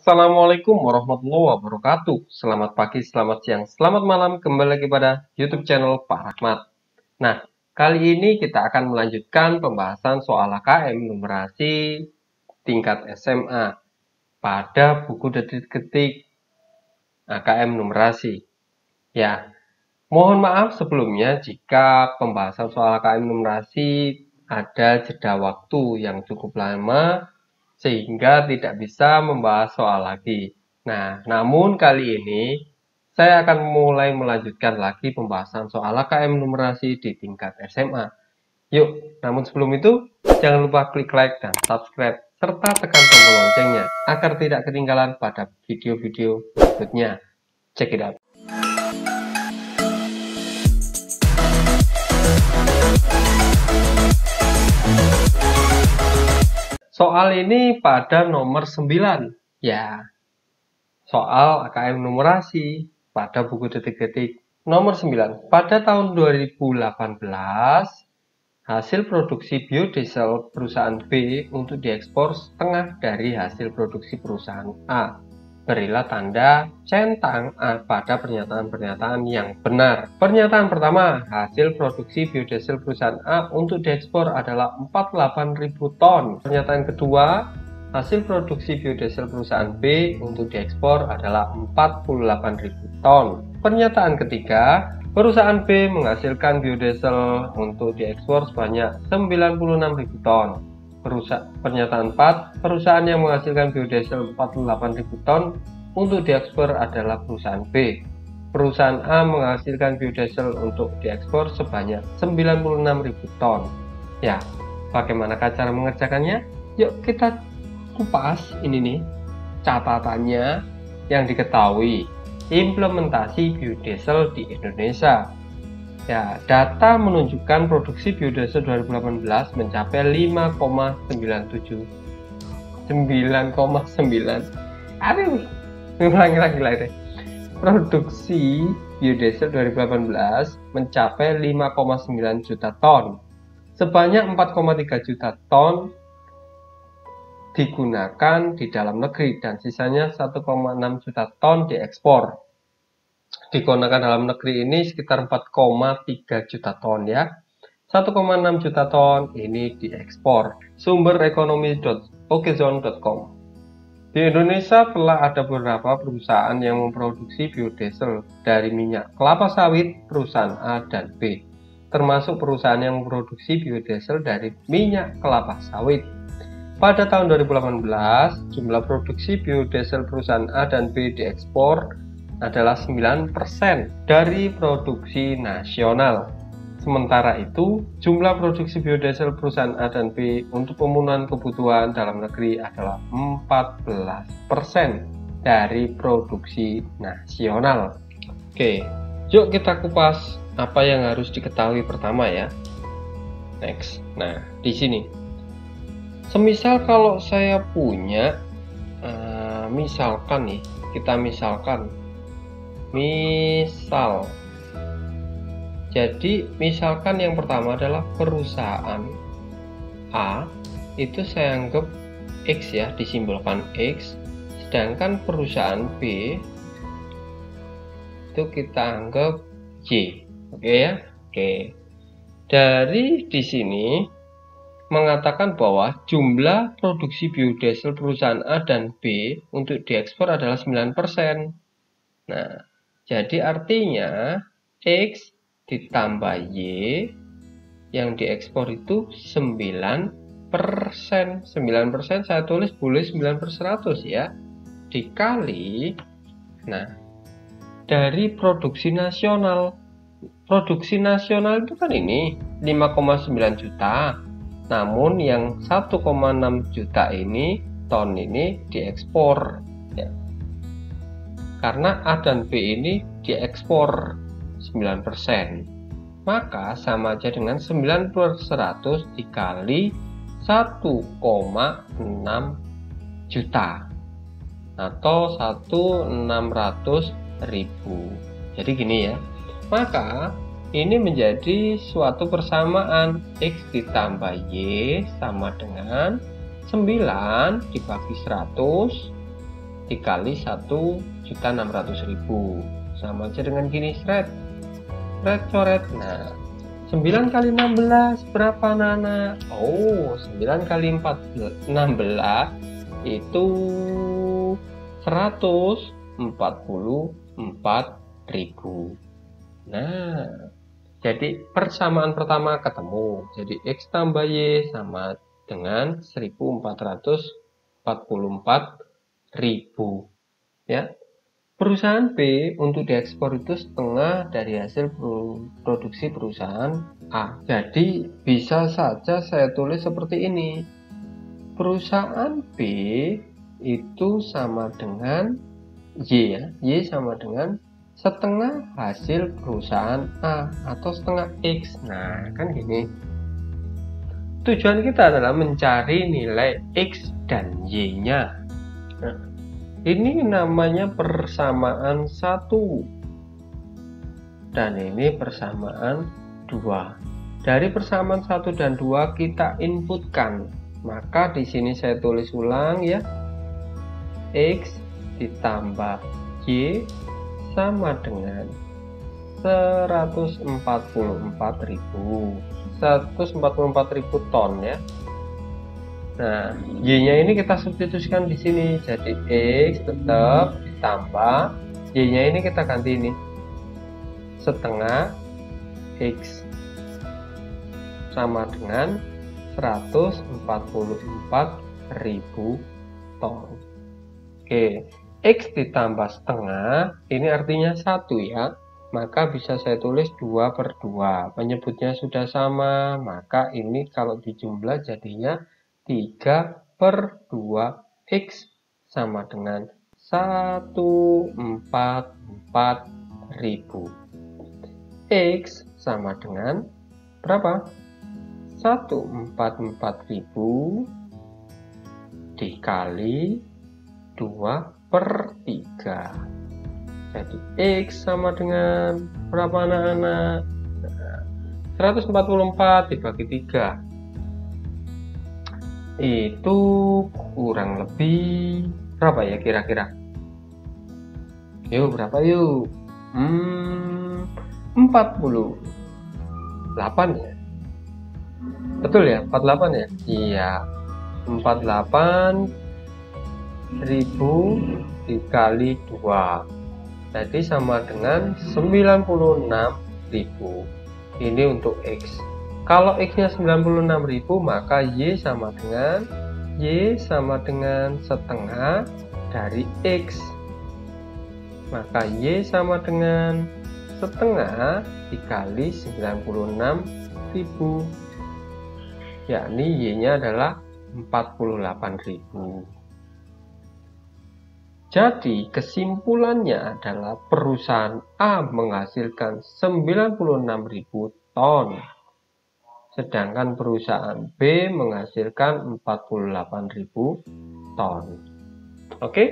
Assalamualaikum warahmatullahi wabarakatuh. Selamat pagi, selamat siang, selamat malam. Kembali lagi pada YouTube channel Pak Rahmat. Nah, kali ini kita akan melanjutkan pembahasan soal AKM numerasi tingkat SMA pada buku detik-detik AKM numerasi. Ya, mohon maaf sebelumnya jika pembahasan soal AKM numerasi ada jeda waktu yang cukup lama sehingga tidak bisa membahas soal lagi. Nah, namun kali ini saya akan mulai melanjutkan lagi pembahasan soal AKM numerasi di tingkat SMA. Yuk, namun sebelum itu jangan lupa klik like dan subscribe serta tekan tombol loncengnya agar tidak ketinggalan pada video-video berikutnya. Check it out. Soal ini pada nomor 9, ya. Soal AKM numerasi pada buku detik-detik nomor 9. Pada tahun 2018, hasil produksi biodiesel perusahaan B untuk diekspor setengah dari hasil produksi perusahaan A. Berilah tanda centang pada pernyataan-pernyataan yang benar. Pernyataan pertama, hasil produksi biodiesel perusahaan A untuk diekspor adalah 48.000 ton. Pernyataan kedua, hasil produksi biodiesel perusahaan B untuk diekspor adalah 48.000 ton. Pernyataan ketiga, perusahaan B menghasilkan biodiesel untuk diekspor sebanyak 96.000 ton. Pernyataan 4, perusahaan yang menghasilkan biodiesel 48.000 ton untuk diekspor adalah perusahaan B. Perusahaan A menghasilkan biodiesel untuk diekspor sebanyak 96.000 ton. Ya, bagaimana cara mengerjakannya? Yuk kita kupas ini nih catatannya yang diketahui. Implementasi biodiesel di Indonesia. Ya, data menunjukkan produksi biodiesel 2018 mencapai 5,97 Aduh, ulangi lagi. Produksi biodiesel 2018 mencapai 5,9 juta ton. Sebanyak 4,3 juta ton digunakan di dalam negeri dan sisanya 1,6 juta ton diekspor. Digunakan dalam negeri ini sekitar 4,3 juta ton ya. 1,6 juta ton ini diekspor. Sumber ekonomi.okezone.com. Di Indonesia telah ada beberapa perusahaan yang memproduksi biodiesel dari minyak kelapa sawit perusahaan A dan B, termasuk perusahaan yang memproduksi biodiesel dari minyak kelapa sawit. Pada tahun 2018, jumlah produksi biodiesel perusahaan A dan B diekspor adalah 9% dari produksi nasional. Sementara itu, jumlah produksi biodiesel perusahaan A dan B untuk pemenuhan kebutuhan dalam negeri adalah 14% dari produksi nasional. Oke, yuk kita kupas apa yang harus diketahui pertama ya. Next. Nah, di sini. Semisal kalau saya punya, misalkan nih, kita misal, jadi misalkan yang pertama adalah perusahaan A, itu saya anggap X ya, disimbolkan X, sedangkan perusahaan B itu kita anggap Y. Oke ya, oke. Dari di sini mengatakan bahwa jumlah produksi biodiesel perusahaan A dan B untuk diekspor adalah 9%. Nah, jadi artinya X ditambah Y yang diekspor itu 9%. 9% saya tulis boleh 9/100 ya. Dikali, nah, dari produksi nasional. Produksi nasional itu kan ini 5,9 juta. Namun yang 1,6 juta ini ton ini diekspor ya. Karena A dan B ini diekspor 9%, maka sama aja dengan 9/100 dikali 1,6 juta atau 1.600.000. Jadi gini ya, maka ini menjadi suatu persamaan X ditambah Y sama dengan 9 dibagi 100 dikali 1.600.000. Sama aja dengan gini, seret coret. Nah, 9 kali 16 berapa Nana? Oh, 9 kali 16 itu 144.000. Nah, jadi persamaan pertama ketemu. Jadi X tambah Y sama dengan 1.444.000. Ya. Perusahaan B untuk diekspor itu setengah dari hasil produksi perusahaan A. Jadi bisa saja saya tulis seperti ini. Perusahaan B itu sama dengan Y ya. Y sama dengan setengah hasil perusahaan A atau setengah X. Nah, kan gini. Tujuan kita adalah mencari nilai X dan Y-nya. Nah, ini namanya persamaan 1 dan ini persamaan 2. Dari persamaan 1 dan 2 kita inputkan. Maka di sini saya tulis ulang ya. X ditambah Y sama dengan 144.000 ton ya. Nah, Y-nya ini kita substitusikan di sini. Jadi X tetap ditambah Y-nya ini kita ganti ini setengah X sama dengan 144.000 ton. Oke, X ditambah setengah ini artinya 1 ya. Maka bisa saya tulis 2/2. Penyebutnya sudah sama, maka ini kalau dijumlah jadinya 3/2 X sama dengan 144.000. X sama dengan berapa? 144.000 dikali 2/3. Jadi X sama dengan berapa anak-anak? 144 dibagi 3 itu kurang lebih berapa ya kira-kira? Yuk, berapa yuk? 48 ya? Betul ya? 48 ya? Iya, 48.000 dikali 2 jadi sama dengan 96.000. Ini untuk X. Kalau X nya 96.000 maka Y sama dengan setengah dari X. Maka Y sama dengan setengah dikali 96.000, yakni Y nya adalah 48.000. Jadi kesimpulannya adalah perusahaan A menghasilkan 96.000 ton, sedangkan perusahaan B menghasilkan 48.000 ton. Oke?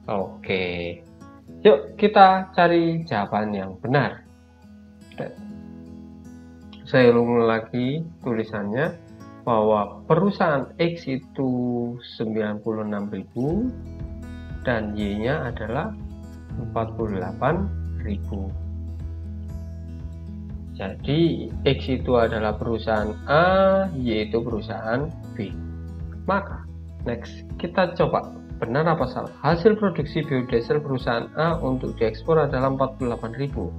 Oke. Yuk kita cari jawaban yang benar. Saya ulang lagi tulisannya bahwa perusahaan X itu 96.000 dan Y-nya adalah 48.000. Jadi X itu adalah perusahaan A, Y itu perusahaan B. Maka next kita coba benar apa salah. Hasil produksi biodiesel perusahaan A untuk diekspor adalah 48.000.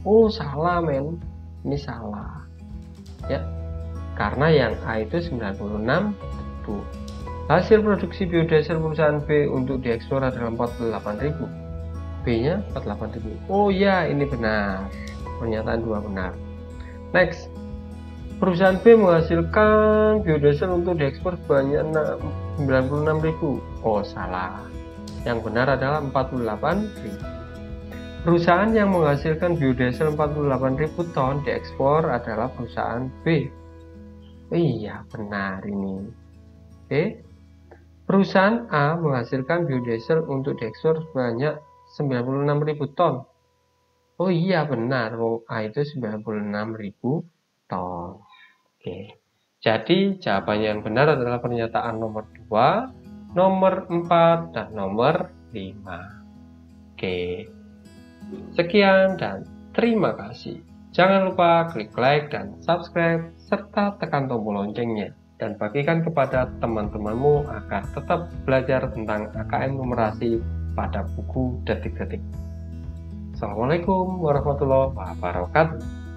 Oh, salah men. Ini salah. Ya. Karena yang A itu 96.000. Hasil produksi biodiesel perusahaan B untuk diekspor adalah 48.000. B-nya 48.000. Oh ya, ini benar. Pernyataan 2 benar. Next. Perusahaan B menghasilkan biodiesel untuk diekspor sebanyak 96.000. Oh, salah. Yang benar adalah 48.000. Perusahaan yang menghasilkan biodiesel 48.000 ton diekspor adalah perusahaan B. Iya, benar ini. Oke. Perusahaan A menghasilkan biodiesel untuk diekspor sebanyak 96.000 ton. Oh iya benar, A itu 96.000 ton. Oke. Jadi jawabannya yang benar adalah pernyataan nomor 2, nomor 4, dan nomor Oke, sekian dan terima kasih. Jangan lupa klik like dan subscribe, serta tekan tombol loncengnya. Dan bagikan kepada teman-temanmu agar tetap belajar tentang AKM numerasi pada buku detik-detik. Assalamualaikum warahmatullahi wabarakatuh.